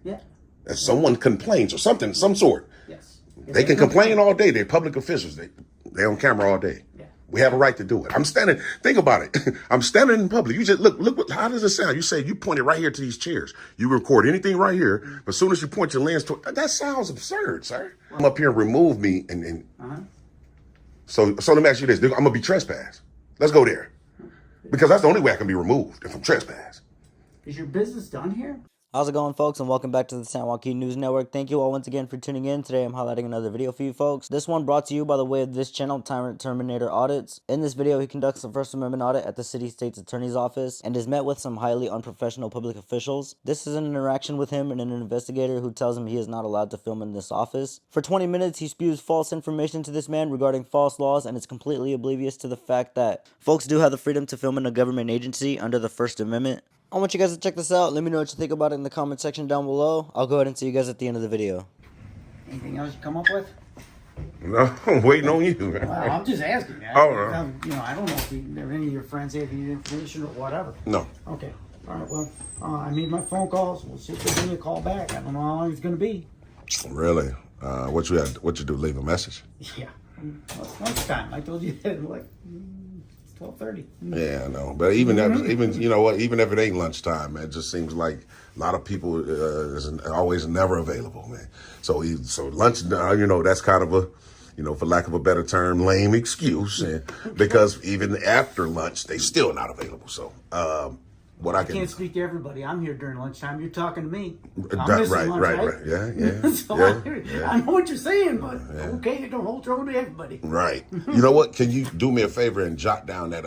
Yeah. If someone complains or something, some sort, Yes. they can complain all day. They're public officials. They on camera all day. Yeah. We have a right to do it. I'm standing. Think about it. I'm standing in public. You just look. How does it sound? You say you pointed right here to these chairs. You record anything right here. But as soon as you point your lens toward, that sounds absurd, sir. Come up here and remove me, and so let me ask you this. I'm gonna be trespassed. Let's go there, because that's the only way I can be removed if I'm trespassed. Is your business done here? How's it going, folks, and welcome back to the San Joaquin News Network. Thank you all once again for tuning in. Today I'm highlighting another video for you folks. This one brought to you by the way of this channel, Tyrant Terminator Audits. In this video, he conducts a First Amendment audit at the City State's Attorney's Office and is met with some highly unprofessional public officials. This is an interaction with him and an investigator who tells him he is not allowed to film in this office. For 20 minutes, he spews false information to this man regarding false laws and is completely oblivious to the fact that folks do have the freedom to film in a government agency under the First Amendment. I want you guys to check this out. Let me know what you think about it in the comment section down below. I'll go ahead and see you guys at the end of the video. Anything else you come up with? No, I'm waiting on you. Well, I'm just asking. Oh, no. You know, I don't know if any of your friends have any information or whatever. No. Okay. All right. Well, I made my phone calls. We'll see if they give me a call back. I don't know how long it's going to be. Really? What you do? Leave a message? Yeah. Well, it's lunchtime. I told you that like 12:30. Yeah, I know. But even you know what? Even if it ain't lunchtime, man, it just seems like a lot of people is always never available, man. So lunch, you know, that's kind of a, you know, for lack of a better term, lame excuse, because even after lunch, they still not available. So I can't speak to everybody. I'm here during lunchtime. You're talking to me. Right. Yeah. So I know what you're saying, but okay, you don't hold trouble to everybody. Right. You know what? Can you do me a favor and jot down that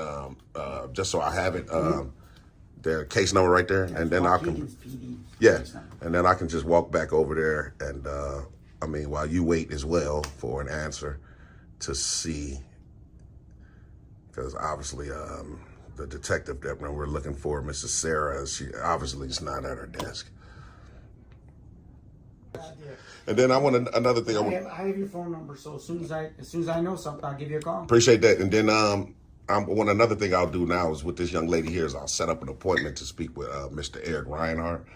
just so I have it, the case number right there, and then I can and then I can just walk back over there and I mean, while you wait as well for an answer to see, because obviously the detective that we're looking for, Mrs. Sarah, she obviously is not at her desk. And then I want another thing. I have your phone number, so as soon as I know something, I'll give you a call. Appreciate that. And then another thing I'll do now is with this young lady here is I'll set up an appointment to speak with Mr. Eric Reinhardt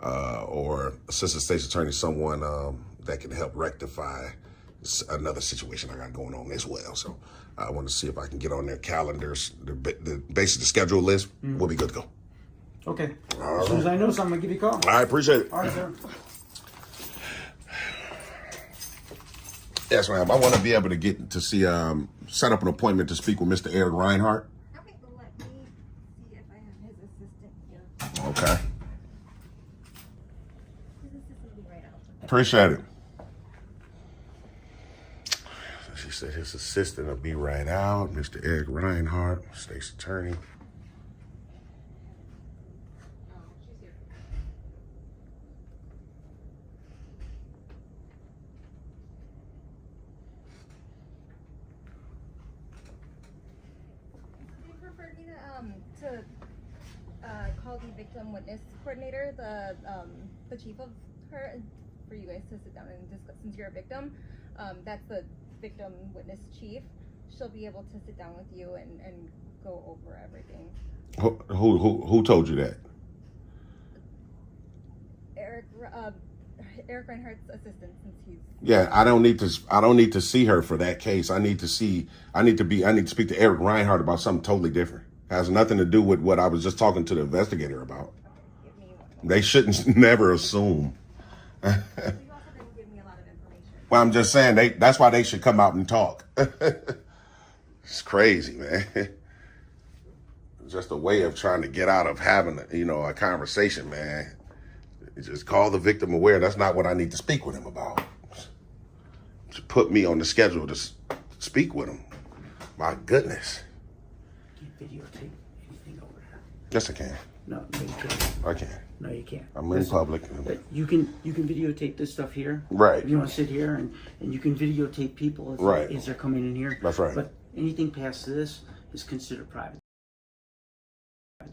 or Assistant State's Attorney, someone that can help rectify another situation I got going on as well. So I want to see if I can get on their calendars, the schedule list. We'll be good to go. Okay. As soon as I know something, I'll give you a call. I appreciate it. All right, sir. Yes, ma'am. I want to be able to get to see, set up an appointment to speak with Mr. Eric Reinhardt. Okay, let me see if I have his assistant here. Okay. His assistant will be right out. Appreciate it. She said his assistant will be right out. Mr. Eric Reinhardt, State's Attorney. She's here. They preferred me to call the victim witness coordinator, the chief of her, for you guys to sit down and discuss. Since you're a victim, that's the victim witness chief. She'll be able to sit down with you and go over everything. Who told you that? Eric Reinhardt's assistant, since he's Yeah, I don't need to see her for that case. I need to speak to Eric Reinhardt about something totally different. It has nothing to do with what I was just talking to the investigator about. give me They shouldn't never assume. you also didn't give me a lot of information. Well, I'm just saying that's why they should come out and talk. It's crazy, man. Just a way of trying to get out of having a conversation, man. Just call the victim aware. That's not what I need to speak with him about. Just put me on the schedule to speak with him. My goodness. Can you videotape anything over there? Yes, I can. No, you can't. I can. No, you can't. I'm in public. But you can videotape this stuff here. Right. If you want to sit here and you can videotape people as they're coming in here. That's right. But anything past this is considered private.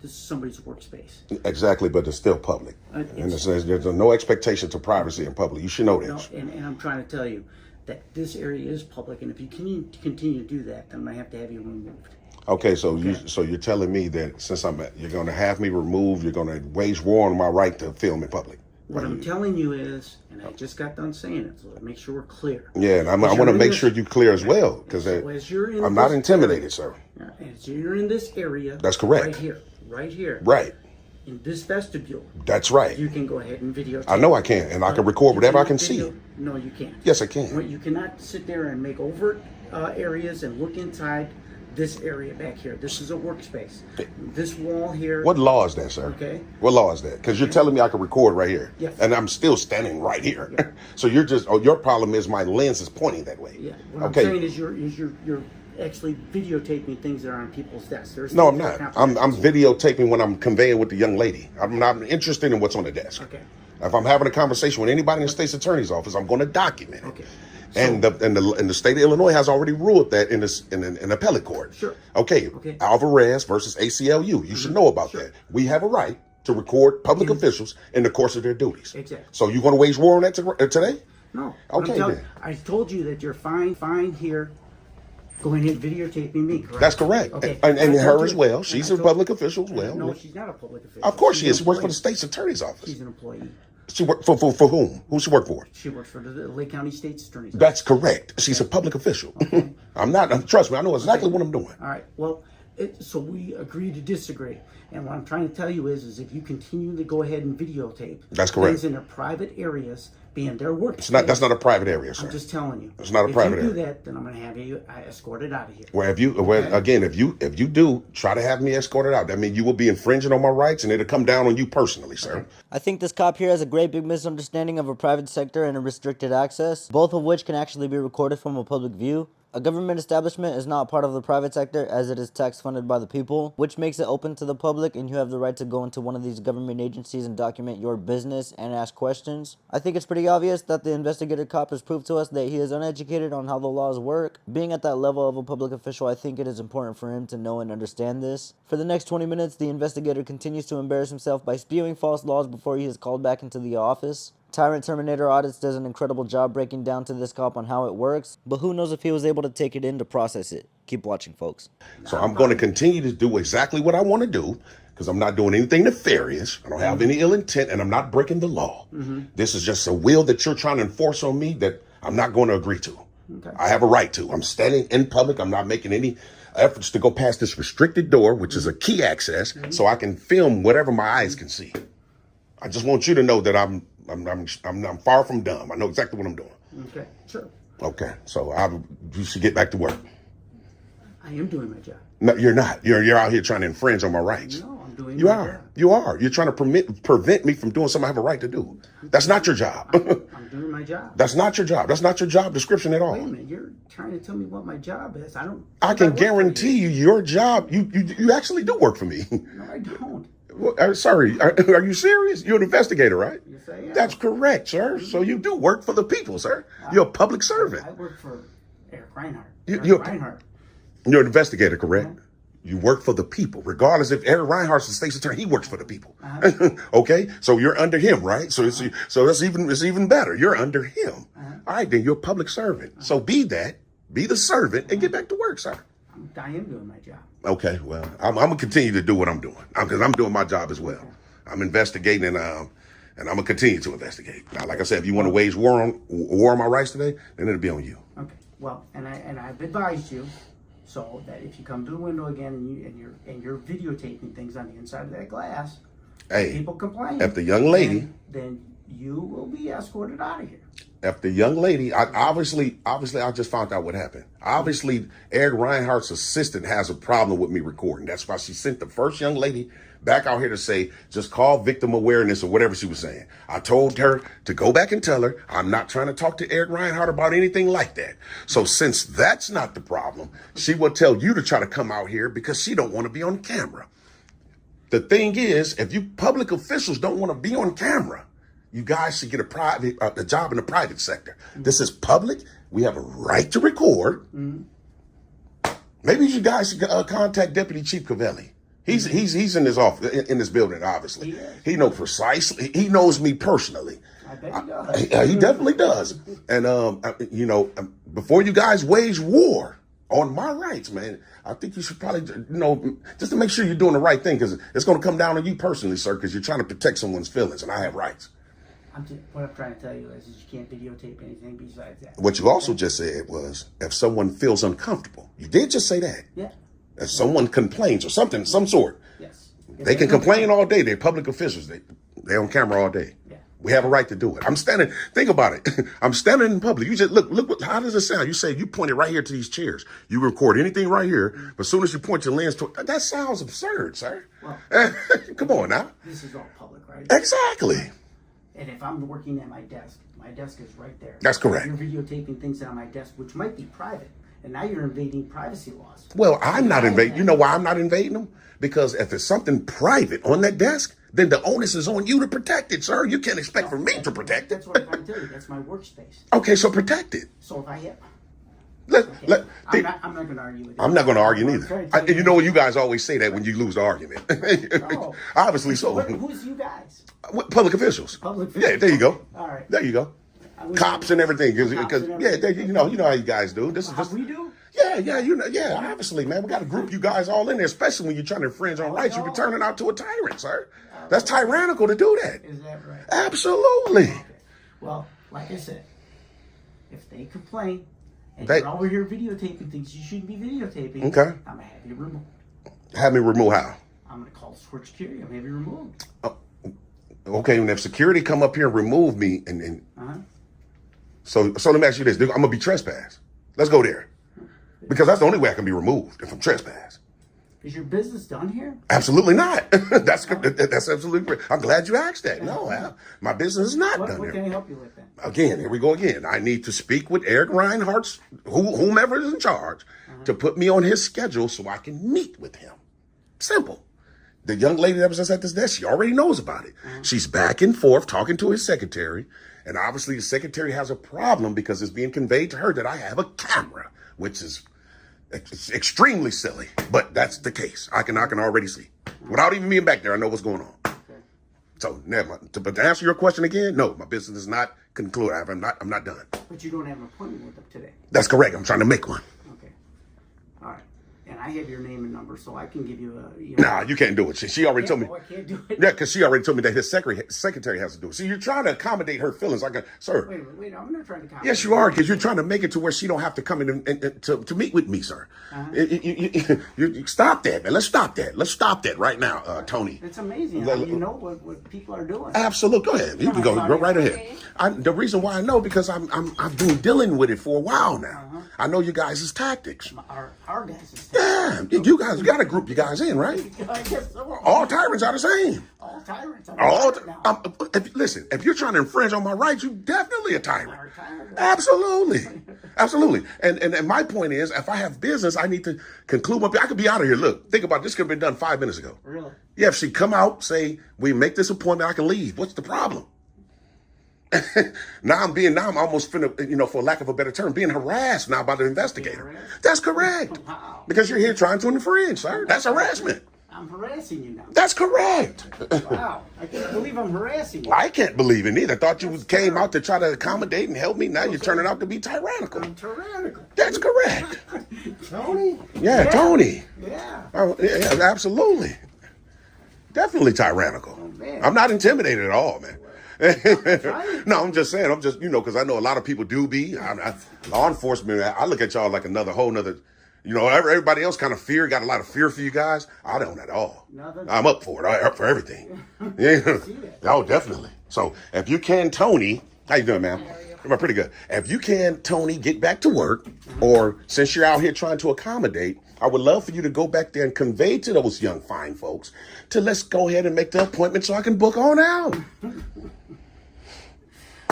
This is somebody's workspace. Exactly, but it's still public. In the sense, there's no expectation to privacy in public. You should know this. No, and I'm trying to tell you that this area is public, and if you continue to do that, then I have to have you removed. Okay, so you're telling me that since you're going to have me removed, you're going to wage war on my right to film in public. What I'm telling you is, and I just got done saying it, so make sure we're clear. Yeah, and I want to make sure you clear as well, because I'm not intimidated, sir. As you're in this area, that's correct. Right here, right in this vestibule. That's right. You can go ahead and videotape. I know I can, and I can record whatever I can see. No, you can't. Yes, I can. You cannot sit there and make overt areas and look inside this area back here. This is a workspace. This wall here. What law is that, sir? Okay. What law is that? Because you're telling me I can record right here. Yes. And I'm still standing right here. Yeah. So you're just, your problem is my lens is pointing that way. Yeah. What I'm saying is you're actually videotaping things that are on people's desks. No, I'm not. I'm videotaping when I'm conveying with the young lady. I'm not interested in what's on the desk. Okay. If I'm having a conversation with anybody in the state's attorney's office, I'm going to document it. Okay. And the state of Illinois has already ruled that in an appellate court. Sure. Okay. Alvarez versus ACLU. You should know about that. We have a right to record public officials in the course of their duties. Exactly. So you going to wage war on that today? No. Okay. Then. I told you that you're fine here. Going ahead videotaping me, correct? That's correct. Okay. And her as well. She's a public official as well. No, she's not a public official. Of course she is. She works for the state's attorney's office. She's an employee. She worked for whom? Who she work for? She works for the Lake County State's Attorney's Office. That's correct. She's a public official. Okay. I'm not. Trust me. I know exactly what I'm doing. All right. Well, so we agree to disagree. And what I'm trying to tell you is if you continue to go ahead and videotape, that's correct. Things in their private areas, being their work. That's not a private area, sir. I'm just telling you. It's not a private area. If you do that, then I'm going to have you escorted out of here. Well, if you do try to have me escorted out, that means you will be infringing on my rights, and it'll come down on you personally, sir. Okay. I think this cop here has a great big misunderstanding of a private sector and a restricted access, both of which can actually be recorded from a public view. A government establishment is not part of the private sector as it is tax funded by the people, which makes it open to the public, and you have the right to go into one of these government agencies and document your business and ask questions. I think it's pretty obvious that the investigative cop has proved to us that he is uneducated on how the laws work. Being at that level of a public official, I think it is important for him to know and understand this. For the next 20 minutes, the investigator continues to embarrass himself by spewing false laws before he is called back into the office. Tyrant Terminator Audits does an incredible job breaking down to this cop on how it works, but who knows if he was able to take it in to process it. Keep watching, folks. So I'm going to continue to do exactly what I want to do, because I'm not doing anything nefarious. I don't have any ill intent, and I'm not breaking the law. This is just a will that you're trying to enforce on me that I'm not going to agree to. Okay. I have a right to. I'm standing in public. I'm not making any efforts to go past this restricted door, which is a key access, so I can film whatever my eyes can see. I just want you to know that I'm far from dumb. I know exactly what I'm doing. Okay, sure. Okay, so you should get back to work. I am doing my job. No, you're not. You're out here trying to infringe on my rights. No, I'm doing you my are. job. You are. You're trying to prevent me from doing something I have a right to do. That's not your job. I'm doing my job. That's not your job. That's not your job description at all. Wait a minute, you're trying to tell me what my job is. I can guarantee you your job, you actually do work for me. No, I don't. Well, sorry, are you serious? You're an investigator, right? Yes, I am. That's correct, sir. So you do work for the people, sir. You're a public servant. I work for Eric Reinhardt. You're an investigator, correct? You work for the people, regardless if Eric Reinhardt's the state's attorney. He works for the people. Okay, so you're under him, right? So it's even better. You're under him. All right, then you're a public servant. So be the servant, and get back to work, sir. I am doing my job. Okay, well, I'm gonna continue to do what I'm doing because I'm doing my job as well. I'm investigating, and I'm gonna continue to investigate. Now, like I said, if you want to wage war on my rights today, then it'll be on you. Okay. Well, and I've advised you so that if you come to the window again and you're videotaping things on the inside of that glass, hey, people complain. If the young lady, then you will be escorted out of here. If the young lady, obviously, I just found out what happened. Obviously, Eric Reinhardt's assistant has a problem with me recording. That's why she sent the first young lady back out here to say, just call victim awareness or whatever she was saying. I told her to go back and tell her, I'm not trying to talk to Eric Reinhardt about anything like that. So since that's not the problem, she will tell you to try to come out here because she don't want to be on camera. The thing is, if you public officials don't want to be on camera, you guys should get a job in the private sector. This is public. We have a right to record. Maybe you guys should contact Deputy Chief Covelli. He's in his office, in this building, obviously. He knows precisely. He knows me personally. I bet he does. He definitely does. And, before you guys wage war on my rights, man, I think you should probably, just to make sure you're doing the right thing, because it's going to come down on you personally, sir, because you're trying to protect someone's feelings, and I have rights. What I'm trying to tell you is you can't videotape anything besides that. What you also just said was if someone feels uncomfortable. You did just say that. Yeah. If someone complains or something, some sort, Yes. they can complain all day. They're public officials. They're on camera all day. Yeah. We have a right to do it. I'm standing. Think about it. I'm standing in public. You just look. How does it sound? You say you pointed right here to these chairs. You record anything right here. But as soon as you point your lens to that sounds absurd, sir. Well, come on now. this is all public, right? Exactly. And if I'm working at my desk is right there. That's correct. You're videotaping things on my desk, which might be private, and now you're invading privacy laws. Well, I'm not invading. You know why I'm not invading them? Because if it's something private on that desk, then the onus is on you to protect it, sir. You can't expect for me to protect it. That's what I'm trying to tell you. That's my workspace. Okay, so protect it. So if I hit, I'm I'm not going to argue with you. I'm not going to argue I'm trying to neither. tell You know, you guys always say that when you lose the argument. No. Obviously so. Who's you guys? Public officials. Public Yeah, there you go. All right. There you go. I wish Cops I- and everything. Cops and everything. You know how you guys do. This is How just. we do? Yeah, obviously, man. We got to group you guys all in there, especially when you're trying to infringe on rights. You're turning out to a tyrant, sir. That's tyrannical to do that. Is that right? Absolutely. Okay. Well, like I said, if they complain and They- you're over here videotaping things you shouldn't be videotaping, Okay. I'm going to have you removed. Have me remove how? I'm going to call Switch Security. I'm going to have you removed. Okay, and if security come up here and remove me, and Uh-huh. so let me ask you this: I'm gonna be trespassed. Let's go there, because that's the only way I can be removed if I'm trespassed. Is your business done here? Absolutely not. That's absolutely great. I'm glad you asked that. No, my business is not What done can here. I help you with then? Again, here we go again. I need to speak with Eric Reinhardt's, whomever is in charge, to put me on his schedule so I can meet with him. Simple. The young lady that was just at this desk, she already knows about it. She's back and forth talking to his secretary. And obviously the secretary has a problem because it's being conveyed to her that I have a camera, which is extremely silly. But that's the case. I can already see. Without even being back there, I know what's going on. Okay. So never mind. But to answer your question again, no, my business is not concluded. I'm not done. But you don't have an appointment with them today. That's correct. I'm trying to make one. Okay. All right. And I have your name and number, so I can give you a... Nah, you can't do it. She already told me. I can't do it. Yeah, because she already told me that his secretary has to do it. So you're trying to accommodate her feelings. Like, sir. Wait, I'm not trying to comment. Yes, you are, because you're trying to make it to where she don't have to come in and to meet with me, sir. You stop that, man. Let's stop that. Let's stop that right now, Tony. It's amazing how you know what people are doing. Absolutely. Go ahead. You can go right ahead. The reason why I know because I've been dealing with it for a while now. I know you guys' tactics. Our guys is Yeah, you guys got to group you guys in, right? I guess so. All tyrants are the same. All tyrants. Listen, if you're trying to infringe on my rights, you're definitely a tyrant. Our tyrant. Absolutely. And my point is, if I have business, I need to conclude my. I could be out of here. Look, think about it. This could have been done 5 minutes ago. Really? Yeah, if she come out, say we make this appointment, I can leave. What's the problem? Now I'm almost finna, for lack of a better term, being harassed now by the investigator. That's correct. Wow. Because you're here trying to infringe, sir. That's harassment. I'm harassing you now. That's correct. Wow. I can't believe I'm harassing you. I can't believe it either. I thought you came out to try to accommodate and help me. Now you're turning out to be tyrannical. I'm tyrannical. That's correct. Tony? Yeah, Tony. Yeah. Oh, yeah, absolutely. Definitely tyrannical. man. I'm not intimidated at all, man. No, I'm just saying. Because I know a lot of people do be. Law enforcement, I look at y'all like whole nother, everybody else kind of got a lot of fear for you guys. I don't at all. Nothing. I'm up for it. I'm up for everything. Yeah. Oh, definitely. So if you can, Tony, how you doing, man? I'm pretty good. If you can, Tony, get back to work, or since you're out here trying to accommodate, I would love for you to go back there and convey to those young, fine folks to let's go ahead and make the appointment so I can book on out.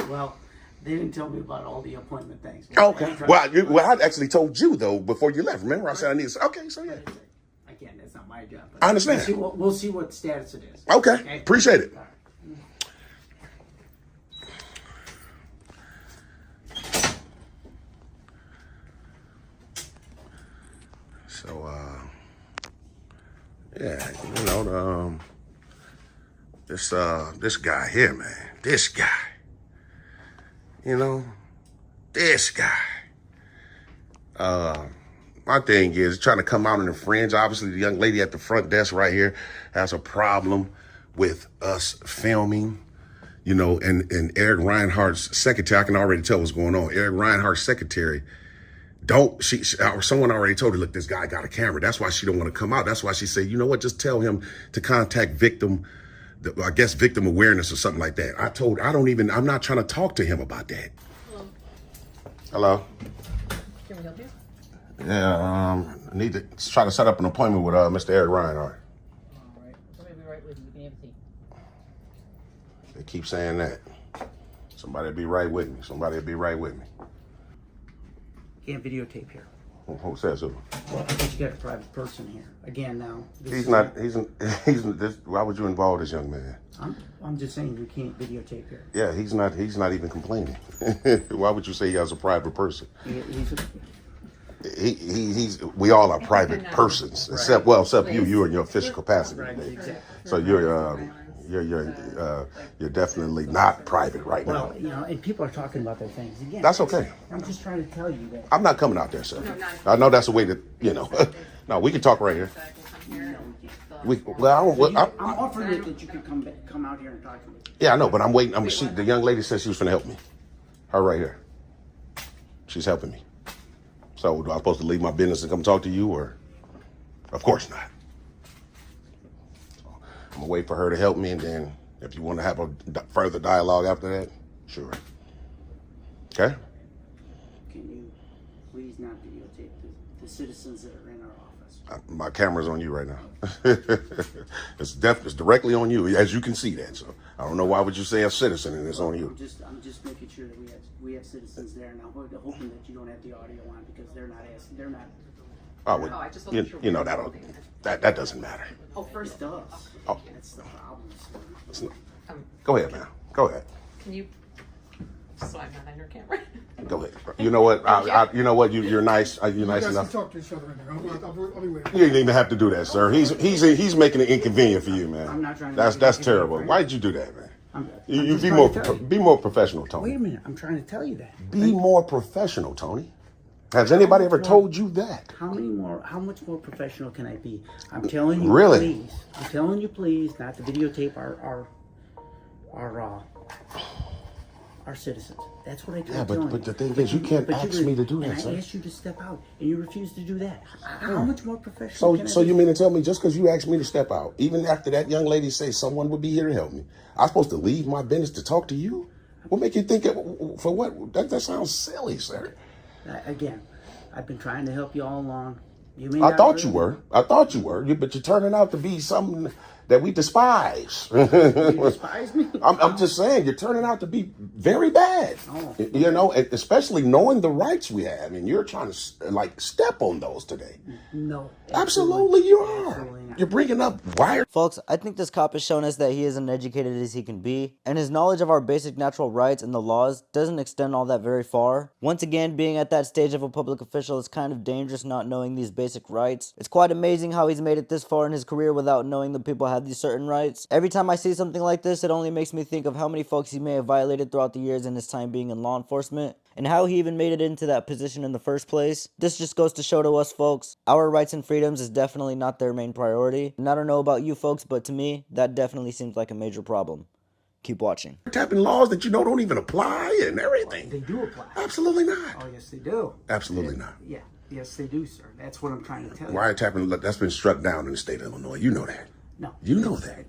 Well, they didn't tell me about all the appointment things. Okay. Well, I actually told you, though, before you left. Remember, I said I need to. Okay, so yeah. I can't. That's not my job. I understand. We'll see what status it is. Okay. Appreciate it. All right. So, this guy here, man, this guy, my thing is trying to come out and infringe. Obviously, the young lady at the front desk right here has a problem with us filming. you know, and Eric Reinhardt's secretary, I can already tell what's going on. Eric Reinhardt's secretary, or someone already told her, look, this guy got a camera. That's why she don't want to come out. That's why she said, you know what, just tell him to contact victim awareness or something like that. I'm not trying to talk to him about that. Hello? Can we help you? Yeah, I need to try to set up an appointment with Mr. Eric Reinhardt. All right. Somebody will be right with you. You can have a seat. They keep saying that. Somebody will be right with me. Somebody will be right with me. Can't videotape here. Who says so? Well, because you got a private person here. Again, now. Why would you involve this young man? I'm just saying you can't videotape here. Yeah, he's not even complaining. Why would you say he has a private person? We all are private persons, except you. You're in your official capacity. Right, exactly. So you're definitely not private right now. Well, you know, and people are talking about their things again. That's okay. I'm just trying to tell you that. I'm not coming out there, sir. I know that's a way to, you know. No, we can talk right here. I'm offering it that you could come out here and talk to me. Yeah, I know, but I'm waiting. The young lady said she was going to help me. Her right here. She's helping me. So do I supposed to leave my business and come talk to you, or? Of course not. So I'm gonna wait for her to help me, and then if you want to have a further dialogue after that, sure. Okay. Can you please not videotape the citizens that are in our office? My camera's on you right now. It's directly on you, as you can see that. So I don't know why would you say a citizen and it's on you. I'm just making sure that we have citizens there now. We're hoping that you don't have the audio on because they're not. Oh, well, I just wasn't sure. you know that doesn't matter. Oh, first does. Oh. That's the problem. It's not- Go ahead, man. Go ahead. Can you? So I'm not on your camera. Go ahead. You know what? You know what? You're nice. You're nice You guys enough. can talk to each other in there. I'll be waiting. You didn't even have to do that, sir. He's making it inconvenient for you, man. I'm not trying to That's make it terrible. inconvenient. Why did you do that, man? I'm You just be trying more to tell you. be more professional, Tony. Wait a minute. I'm trying to tell you that. Be more professional, Tony. Has anybody ever told you that? How much more professional can I be? I'm telling you, Really? please. I'm telling you, please, not to videotape our citizens. That's what I try Yeah, to tell you. but the thing is, you can't ask me to do that, and sir. I asked you to step out, and you refused to do that. How much more professional can I So be? you mean to tell me just because you asked me to step out, even after that young lady say someone would be here to help me, I'm supposed to leave my business to talk to you? What make you think for what? That sounds silly, sir. Again, I've been trying to help you all along. You may I not thought you really- were. But you're turning out to be something that we despise. You despise me? I'm just saying, you're turning out to be very bad. Oh. You know, especially knowing the rights we have, and you're trying to like step on those today. No. Absolutely, you are. Absolutely not. You're bringing up wire. Folks, I think this cop has shown us that he is as educated as he can be, and his knowledge of our basic natural rights and the laws doesn't extend all that very far. Once again, being at that stage of a public official is kind of dangerous not knowing these basic rights. It's quite amazing how he's made it this far in his career without knowing the people have these certain rights. Every time I see something like this, it only makes me think of how many folks he may have violated throughout the years in his time being in law enforcement, and how he even made it into that position in the first place. This just goes to show to us, folks, our rights and freedoms is definitely not their main priority. And I don't know about you folks, but to me, that definitely seems like a major problem. Keep watching. Tapping laws that you know don't even apply and everything. They do apply. Absolutely not. Oh, yes, they do. Absolutely not. Yeah. Yes, they do, sir. That's what I'm trying to tell you. Wiretapping, that's been struck down in the state of Illinois. You know that. No, You know that.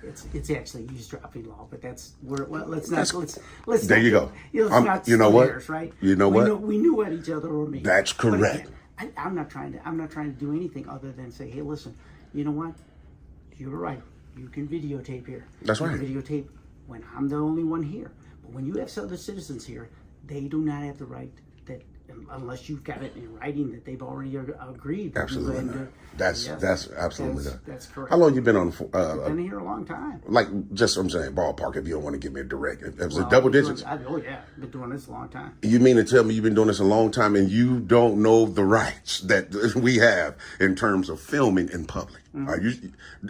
It's actually eavesdropping law, but let's not There you go. Let's you know split what? hairs, right? You know what? We knew what each other were meaning. That's But correct. again, I'm not trying to do anything other than say, hey, listen, you know what? You're right. You can videotape here. That's You right. can videotape when I'm the only one here. But when you have other citizens here, they do not have the right that unless you've got it in writing that they've already agreed. Absolutely And, not. That's absolutely not. That's correct. How long you been on? Been here a long time. Like just I'm saying ballpark. If you don't want to give me a direct, if it's a double digits. Oh yeah, been doing this a long time. You mean to tell me you've been doing this a long time and you don't know the rights that we have in terms of filming in public? Are you?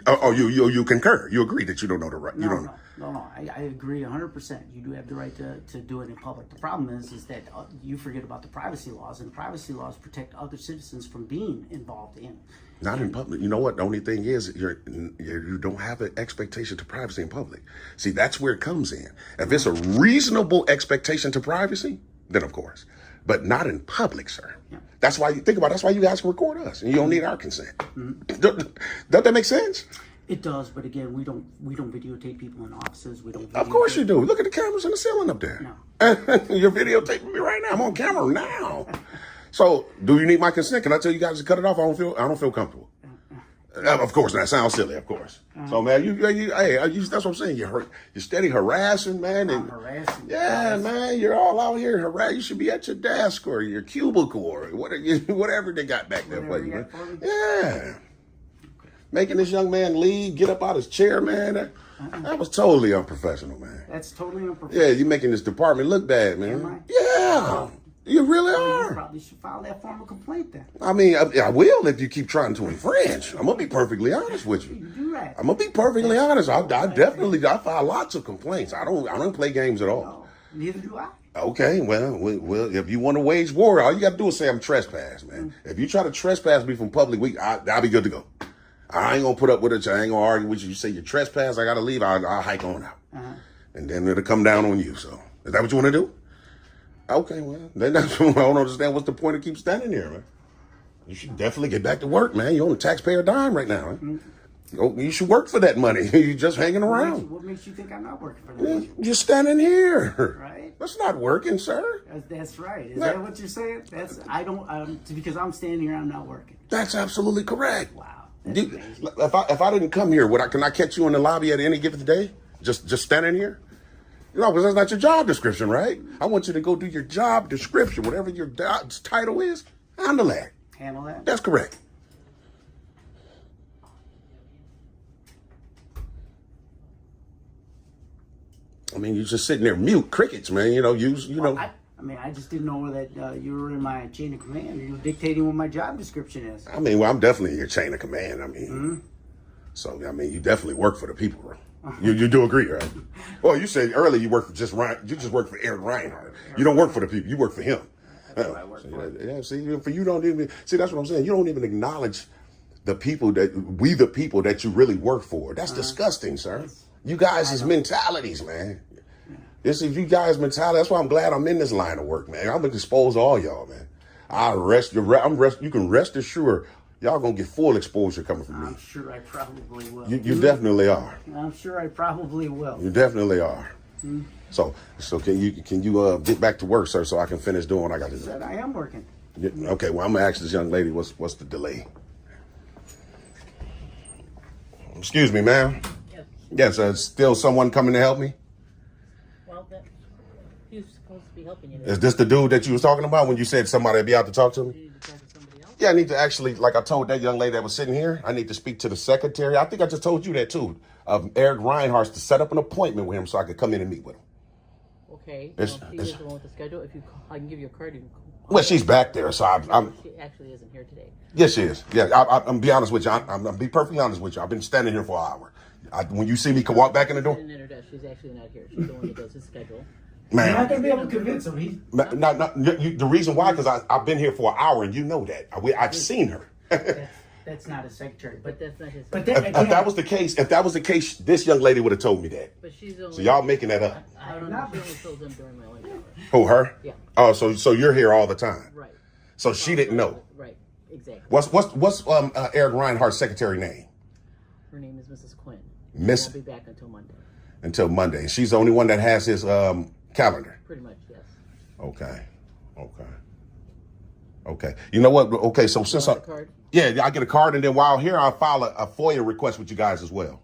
Oh, you concur? You agree that you don't know the right? You don't. No, I agree 100%. You do have the right to do it in public. The problem is that you forget about the privacy laws, and privacy laws protect other citizens from being involved in. Not in public. You know what? The only thing is you don't have an expectation to privacy in public. See, that's where it comes in. If it's a reasonable expectation to privacy, then of course. But not in public, sir. Yeah. That's why you think about it. That's why you guys can record us, and you don't need our consent. Doesn't that make sense? It does, but again, we don't videotape people in offices. We don't. Of course you do. Look at the cameras in the ceiling up there. No. You're videotaping me right now. I'm on camera now. So, do you need my consent? Can I tell you guys to cut it off? I don't feel comfortable. Of course, that sounds silly. Of course. So, man, that's what I'm saying. You're steady harassing, man. And, I'm harassing. Yeah, man, you're all out here harassing. You should be at your desk or your cubicle or whatever they got back there for you, man. Yeah. Making this young man leave, get up out his chair, man. That was totally unprofessional, man. That's totally unprofessional. Yeah, you're making this department look bad, man. Am I? Yeah, you really You are. probably should file that formal complaint then. I mean, I will if you keep trying to infringe. I'm gonna be perfectly honest with You you. do that. I'm gonna be perfectly honest. I file lots of complaints. I don't play games at all. No, neither do I. Okay, well, if you want to wage war, all you got to do is say I'm trespassed, man. If you try to trespass me from public, I'll be good to go. I ain't gonna put up with it. I ain't gonna argue with you. You say you're trespass, I gotta leave. I'll hike on out, and then it'll come down on you. So, is that what you want to do? Okay, well, then I don't understand what's the point of keep standing here, man. You should definitely get back to work, man. You're on a taxpayer dime right now. You should work for that money. You're just hanging around. What makes you think I'm not working for that? You're standing here. Right? That's not working, sir. That's right. Is that what you're saying? Because I'm standing here, I'm not working. That's absolutely correct. Wow. That's amazing. If I didn't come here, can I catch you in the lobby at any given day? Just standing here? Because that's not your job description, right? I want you to go do your job description, whatever your title is. Handle that. Handle that? That's correct. I mean, you're just sitting there mute crickets, man. I just didn't know that you were in my chain of command. You were dictating what my job description is. I mean, I'm definitely in your chain of command. I mean, so you definitely work for the people, bro. You do agree, right? Well, you said earlier you work for you just work for Eric Reinhardt. You don't work for the people. You work for him. That's what I work for. Yeah, see, for you don't even see. That's what I'm saying. You don't even acknowledge the people that you really work for. That's disgusting, sir. You guys' mentalities, man. This is you guys' mentality. That's why I'm glad I'm in this line of work, man. I'm gonna expose all y'all, man. You can rest assured, y'all gonna get full exposure coming from me. I'm sure I probably will. You definitely are. I'm sure I probably will. You definitely are. So can you get back to work, sir, so I can finish doing what I got to do? Said I am working. Yeah, okay, well, I'm gonna ask this young lady what's the delay. Excuse me, ma'am. Yes, still someone coming to help me? Well, who's supposed to be helping you? Is this the dude that you was talking about when you said somebody would be out to talk to me? You need to talk to somebody else? Yeah, I need to actually, like I told that young lady that was sitting here, I need to speak to the secretary. I think I just told you that too, of Eric Reinhardt, to set up an appointment with him so I could come in and meet with him. Okay. It's- Well, he is the one with the schedule. If you call, I can give you a card. You can call. Well, she's back there, so I'm She actually isn't here today. yes, she is. Yeah, I'm be honest with you. I'm be perfectly honest with you. I've been standing here for an hour. When you see me come walk back in the door, In her desk, she's actually not here. She's the one that does his schedule. You're not man. gonna be able to convince him. The reason why, because I've been here for an hour and you know that. I've seen her. That's not his secretary. But that's not his. But schedule. then If that was the case, this young lady would have told me that. But she's the only. So y'all making that up. I don't know. She only fills in during my lunch hour. Who, her? Yeah. Oh, so you're here all the time. Right. So she didn't know. Right. Exactly. What's Eric Reinhardt's secretary name? Her name is Mrs. Quinn. Miss- She won't be back until Monday. Until Monday. She's the only one that has his calendar. Pretty much, yes. Okay. You know what? Okay, so since want the card? Yeah, I get a card, and then while here, I'll file a FOIA request with you guys as well.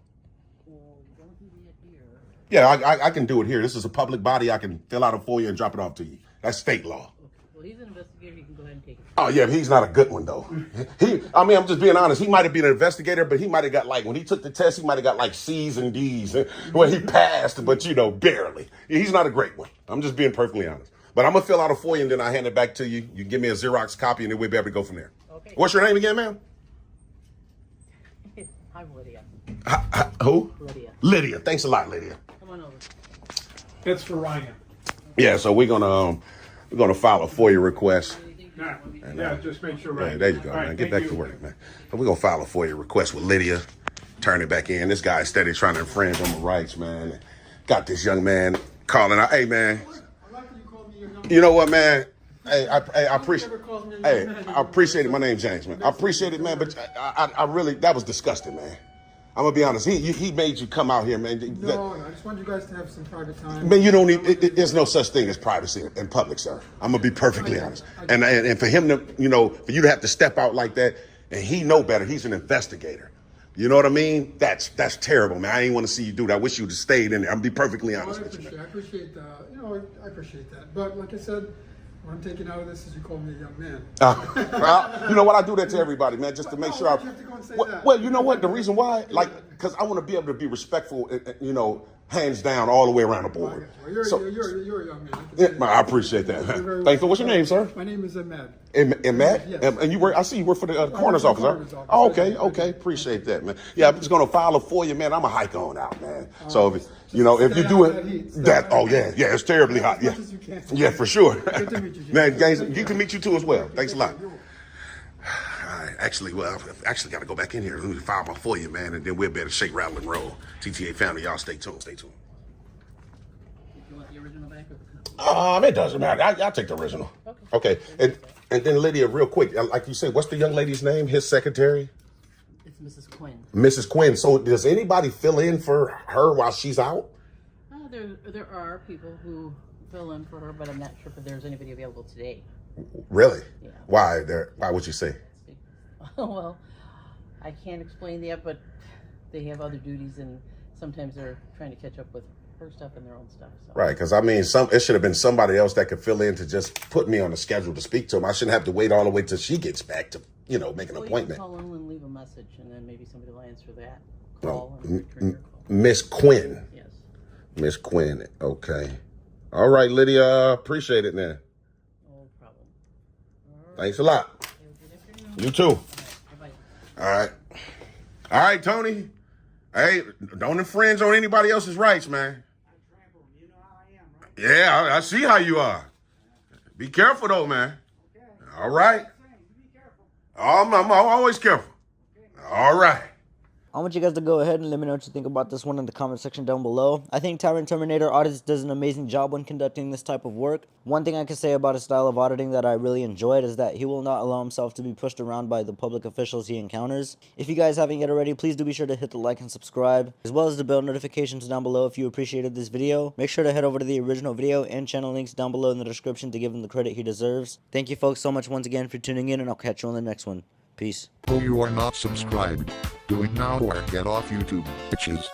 Well, don't do that here. Yeah, I can do it here. This is a public body. I can fill out a FOIA and drop it off to you. That's state law. Well, he's an investigator. You can go ahead and take it. Oh yeah, but he's not a good one though. I'm just being honest. He might have been an investigator, but he might have got when he took the test, he might have got C's and D's. Well, he passed, but barely. He's not a great one. I'm just being perfectly honest. But I'm gonna fill out a FOIA and then I hand it back to you. You give me a Xerox copy, and then we'll be able to go from there. Okay. What's your name again, ma'am? I'm Lydia. Who? Lydia. Lydia. Thanks a lot, Lydia. Come on That's for Ryan. Yeah, so we're gonna file a FOIA request. Yeah, just make sure. Yeah, there you go, man. Get back to work, man. So we're gonna file a FOIA request with Lydia. Turn it back in. This guy is steady trying to infringe on my rights, man. Got this young man calling out, hey man. You know what, man? Hey, I appreciate. Hey, I appreciate it. My name's James, man. I appreciate it, man. But I really, that was disgusting, man. I'm gonna be honest. He made you come out here, man. No, I just want you guys to have some private time. Man, you don't need. There's no such thing as privacy in public, sir. I'm gonna be perfectly honest. And for him to, for you to have to step out like that, and he know better. He's an investigator. You know what I mean? That's terrible, man. I ain't want to see you do that. I wish you'd have stayed in there. I'm gonna be perfectly honest with you. I appreciate that. I appreciate that. But like I said, what I'm taking out of this is you call me a young man. Well, you know what? I do that to everybody, man, just to make sure. You have to go and say that. Well, you know what? The reason why, because I want to be able to be respectful, hands down all the way around the board. You're a young man. I appreciate that. Thank you. What's your name, sir? My name is Ahmed. Ahmed? Yes. And you work? I see you work for the coroner's office, huh? Coroner's office. Oh, okay. Appreciate that, man. Yeah, I'm just gonna file it for you, man. I'm a hike on out, man. So if you do it, it's terribly hot. Yeah, as you can. yeah, for sure. Good to meet you, Jim. Man, guys, you can meet you too as well. Thanks a lot. All right, actually, I've actually got to go back in here. Let me file my FOIA, man, and then we'll better shake, rattle, and roll. TTA family, y'all stay tuned. You want the original back or the It doesn't matter. I'll take the original. Okay. And then Lydia, real quick, like you said, what's the young lady's name? His secretary? It's Mrs. Quinn. Mrs. Quinn. So does anybody fill in for her while she's out? There are people who fill in for her, but I'm not sure if there's anybody available today. Really? Yeah. Why? Why would you say? Well, I can't explain that, but they have other duties, and sometimes they're trying to catch up with her stuff and their own stuff. So. Right, because I mean, it should have been somebody else that could fill in to just put me on the schedule to speak to him. I shouldn't have to wait all the way till she gets back to, make an appointment. You can call in and leave a message, and then maybe somebody will answer that call and return your call. Miss Quinn. Yes. Miss Quinn. Okay. All right, Lydia. Appreciate it, man. No problem. Thanks a lot. Have a good afternoon. You too. Bye-bye. All right, Tony. Hey, don't infringe on anybody else's rights, man. Yeah, I see how you are. Be careful, though, man. All right. I'm always careful. All right. I want you guys to go ahead and let me know what you think about this one in the comment section down below. I think Tyrant Terminator Audits does an amazing job when conducting this type of work. One thing I can say about his style of auditing that I really enjoyed is that he will not allow himself to be pushed around by the public officials he encounters. If you guys haven't yet already, please do be sure to hit the like and subscribe, as well as the bell notifications down below if you appreciated this video. Make sure to head over to the original video and channel links down below in the description to give him the credit he deserves. Thank you folks so much once again for tuning in, and I'll catch you on the next one. Peace. You are not subscribed. Do it now or get off YouTube, bitches.